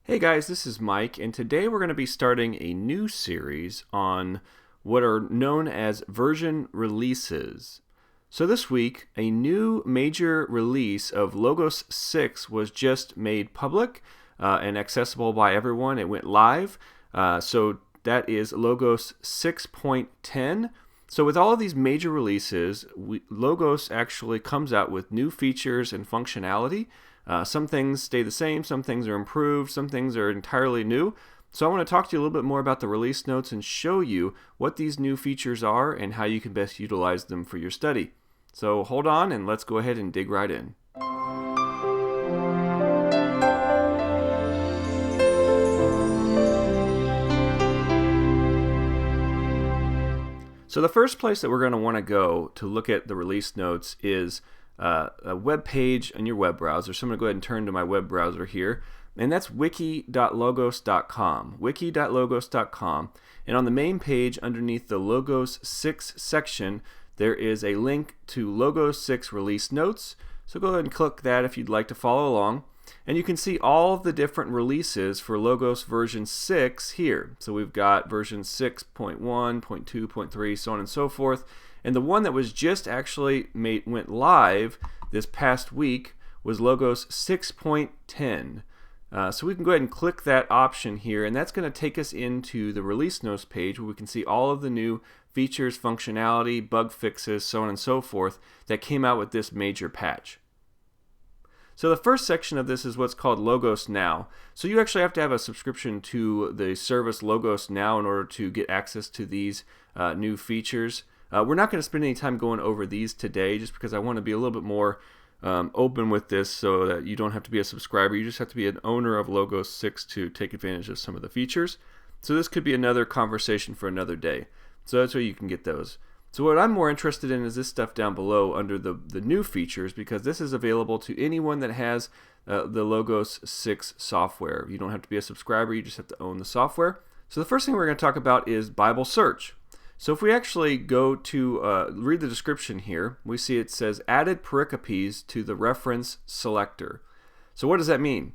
Hey guys, this is Mike, and today we're going to be starting a new series on what are known as version releases. So this week, a new major release of Logos 6 was just made public and accessible by everyone. It went live, so that is Logos 6.10. So with all of these major releases, Logos actually comes out with new features and functionality. Some things stay the same, some things are improved, some things are entirely new. So I want to talk to you a little bit more about the release notes and show you what these new features are and how you can best utilize them for your study. So hold on and let's go ahead and dig right in. So the first place that we're going to want to go to look at the release notes is a web page in your web browser. So I'm going to go ahead and turn to my web browser here, and that's wiki.logos.com. Wiki.logos.com, and on the main page underneath the Logos 6 section, there is a link to Logos 6 release notes. So go ahead and click that if you'd like to follow along. And you can see all of the different releases for Logos version 6 here. So we've got version 6.1, 0.2, 0.3, so on and so forth. And the one that was just actually went live this past week was Logos 6.10. So we can go ahead and click that option here, and that's going to take us into the release notes page where we can see all of the new features, functionality, bug fixes, so on and so forth that came out with this major patch. So the first section of this is what's called Logos Now. So you actually have to have a subscription to the service Logos Now in order to get access to these new features. We're not going to spend any time going over these today just because I want to be a little bit more open with this so that you don't have to be a subscriber. You just have to be an owner of Logos 6 to take advantage of some of the features. So this could be another conversation for another day. So that's where you can get those. So what I'm more interested in is this stuff down below under the new features, because this is available to anyone that has the Logos 6 software. You don't have to be a subscriber, you just have to own the software. So the first thing we're going to talk about is Bible search. So if we actually go to read the description here, we see it says added pericopes to the reference selector. So what does that mean?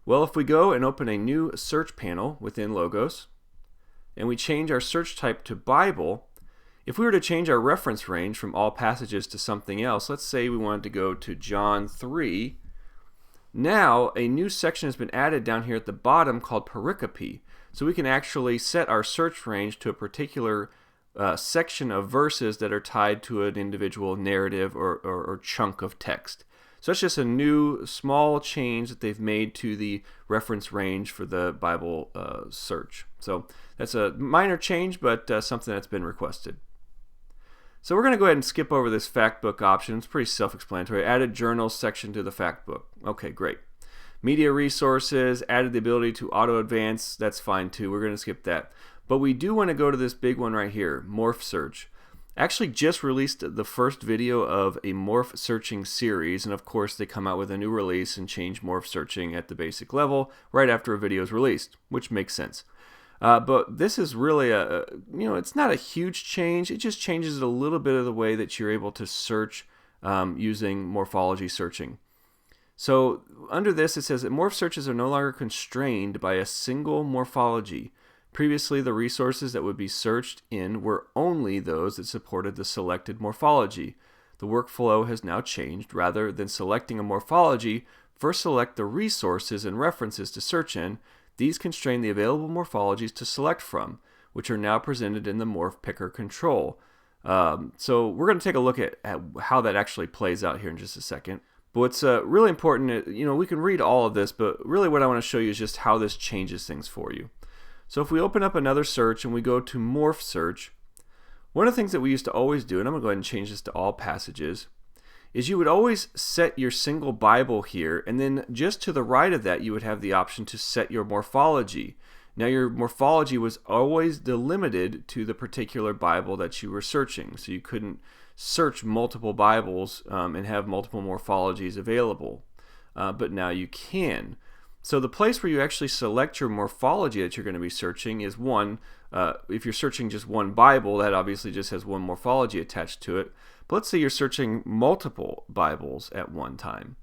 Well, if we go and open a new search panel within Logos, and we change our search type to Bible, if we were to change our reference range from all passages to something else, let's say we wanted to go to John 3, now a new section has been added down here at the bottom called pericope. So we can actually set our search range to a particular section of verses that are tied to an individual narrative or chunk of text. So it's just a new small change that they've made to the reference range for the Bible search. So that's a minor change, but something that's been requested. So we're going to go ahead and skip over this fact book option. It's pretty self-explanatory. Added journals section to the fact book. Okay, great. Media resources, added the ability to auto-advance. That's fine too. We're going to skip that. But we do want to go to this big one right here, Morph Search. Actually just released the first video of a morph searching series, and of course they come out with a new release and change morph searching at the basic level right after a video is released, which makes sense. But this is really it's not a huge change. It just changes a little bit of the way that you're able to search using morphology searching. So under this it says that morph searches are no longer constrained by a single morphology. Previously, the resources that would be searched in were only those that supported the selected morphology. The workflow has now changed. Rather than selecting a morphology, first select the resources and references to search in. These constrain the available morphologies to select from, which are now presented in the Morph Picker control. So we're going to take a look at how that actually plays out here in just a second. But what's really important, we can read all of this, but really what I want to show you is just how this changes things for you. So if we open up another search and we go to Morph Search, one of the things that we used to always do, and I'm going to go ahead and change this to all passages, is you would always set your single Bible here, and then just to the right of that you would have the option to set your morphology. Now your morphology was always delimited to the particular Bible that you were searching, so you couldn't search multiple Bibles and have multiple morphologies available, but now you can. So the place where you actually select your morphology that you're going to be searching is one. If you're searching just one Bible, that obviously just has one morphology attached to it. But let's say you're searching multiple Bibles at one time.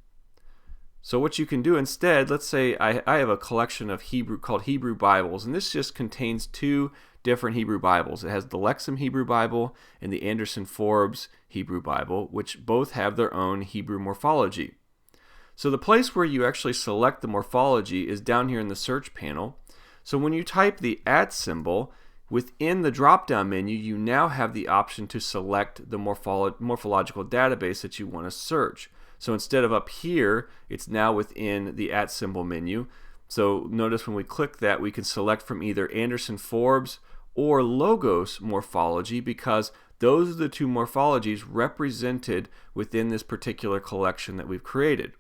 So what you can do instead, let's say I have a collection of called Hebrew Bibles, and this just contains two different Hebrew Bibles. It has the Lexham Hebrew Bible and the Anderson Forbes Hebrew Bible, which both have their own Hebrew morphology. So the place where you actually select the morphology is down here in the search panel. So when you type the @ symbol, within the drop-down menu, you now have the option to select the morphological database that you want to search. So instead of up here, it's now within the @ symbol menu. So notice when we click that, we can select from either Anderson Forbes or Logos morphology, because those are the two morphologies represented within this particular collection that we've created.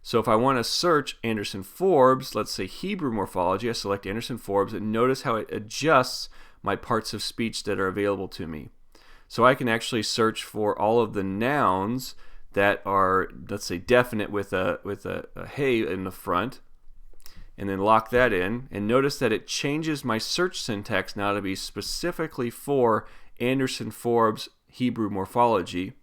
So if I want to search Anderson Forbes, let's say Hebrew morphology, I select Anderson Forbes, and notice how it adjusts my parts of speech that are available to me. So I can actually search for all of the nouns that are, let's say, definite with a hey in the front, and then lock that in, and notice that it changes my search syntax now to be specifically for Anderson Forbes Hebrew morphology.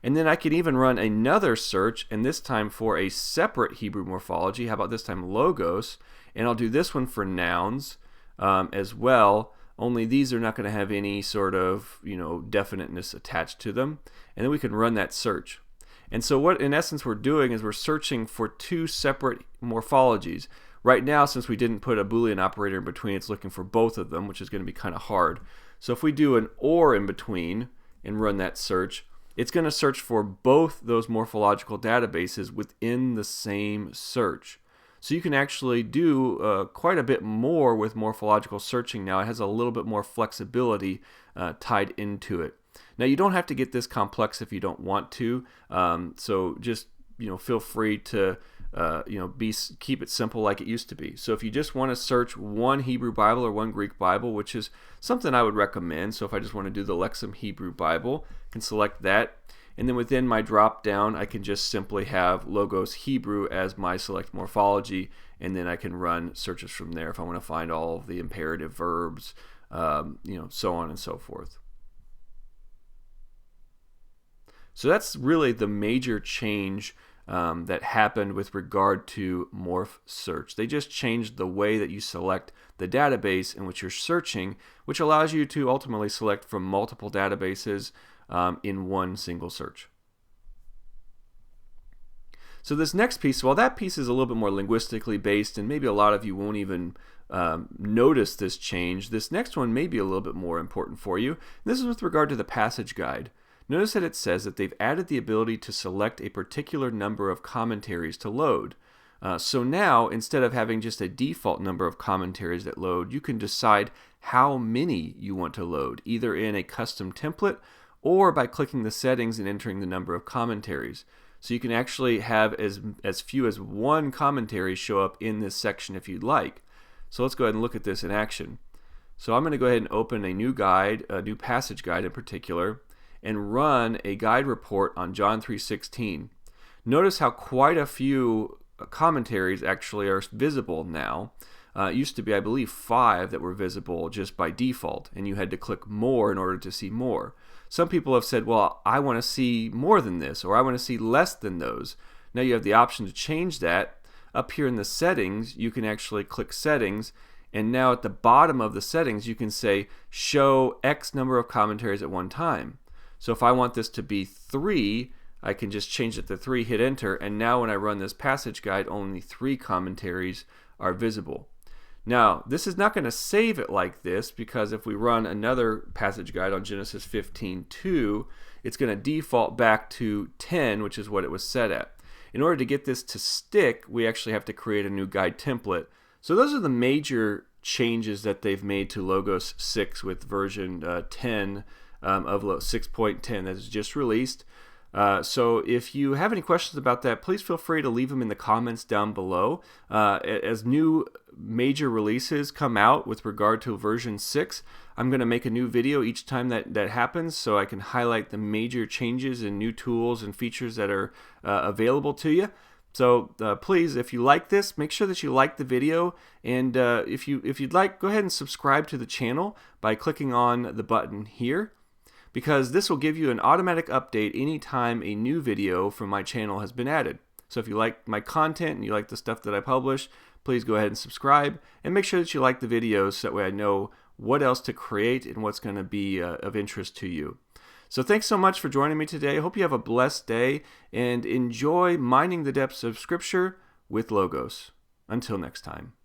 And then I can even run another search, and this time for a separate Hebrew morphology. How about this time Logos? And I'll do this one for nouns as well, only these are not going to have any sort of definiteness attached to them. And then we can run that search. And so what in essence we're doing is we're searching for two separate morphologies. Right now, since we didn't put a Boolean operator in between, it's looking for both of them, which is going to be kind of hard. So if we do an OR in between and run that search, it's going to search for both those morphological databases within the same search. So you can actually do quite a bit more with morphological searching now. It has a little bit more flexibility tied into it. Now you don't have to get this complex if you don't want to. So just feel free to keep it simple like it used to be. So if you just want to search one Hebrew Bible or one Greek Bible, which is something I would recommend. So if I just want to do the Lexham Hebrew Bible, I can select that. And then within my drop down, I can just simply have Logos Hebrew as my select morphology, and then I can run searches from there if I want to find all of the imperative verbs, so on and so forth. So that's really the major change that happened with regard to Morph Search. They just changed the way that you select the database in which you're searching, which allows you to ultimately select from multiple databases in one single search. So this next piece, while that piece is a little bit more linguistically based, and maybe a lot of you won't even notice this change, this next one may be a little bit more important for you. This is with regard to the passage guide. Notice that it says that they've added the ability to select a particular number of commentaries to load. So now, instead of having just a default number of commentaries that load, you can decide how many you want to load, either in a custom template or by clicking the settings and entering the number of commentaries. So you can actually have as few as one commentary show up in this section if you'd like. So let's go ahead and look at this in action. So I'm going to go ahead and open a new guide, a new passage guide in particular, and run a guide report on John 3:16. Notice how quite a few commentaries actually are visible now. It used to be, I believe, 5 that were visible just by default, and you had to click more in order to see more. Some people have said, well, I want to see more than this, or I want to see less than those. Now you have the option to change that. Up here in the settings, you can actually click settings, and now at the bottom of the settings, you can say show X number of commentaries at one time. So if I want this to be 3, I can just change it to 3, hit enter, and now when I run this passage guide, only 3 commentaries are visible. Now, this is not going to save it like this, because if we run another passage guide on Genesis 15:2, it's going to default back to 10, which is what it was set at. In order to get this to stick, we actually have to create a new guide template. So those are the major changes that they've made to Logos 6 with version 10 of 6.10 that is just released. So if you have any questions about that, please feel free to leave them in the comments down below. As new major releases come out with regard to version 6, I'm going to make a new video each time that happens, so I can highlight the major changes and new tools and features that are available to you. So please, if you like this, make sure that you like the video, and if you'd like, go ahead and subscribe to the channel by clicking on the button here, because this will give you an automatic update anytime a new video from my channel has been added. So if you like my content and you like the stuff that I publish, please go ahead and subscribe, and make sure that you like the videos so that way I know what else to create and what's going to be of interest to you. So thanks so much for joining me today. I hope you have a blessed day and enjoy mining the depths of Scripture with Logos. Until next time.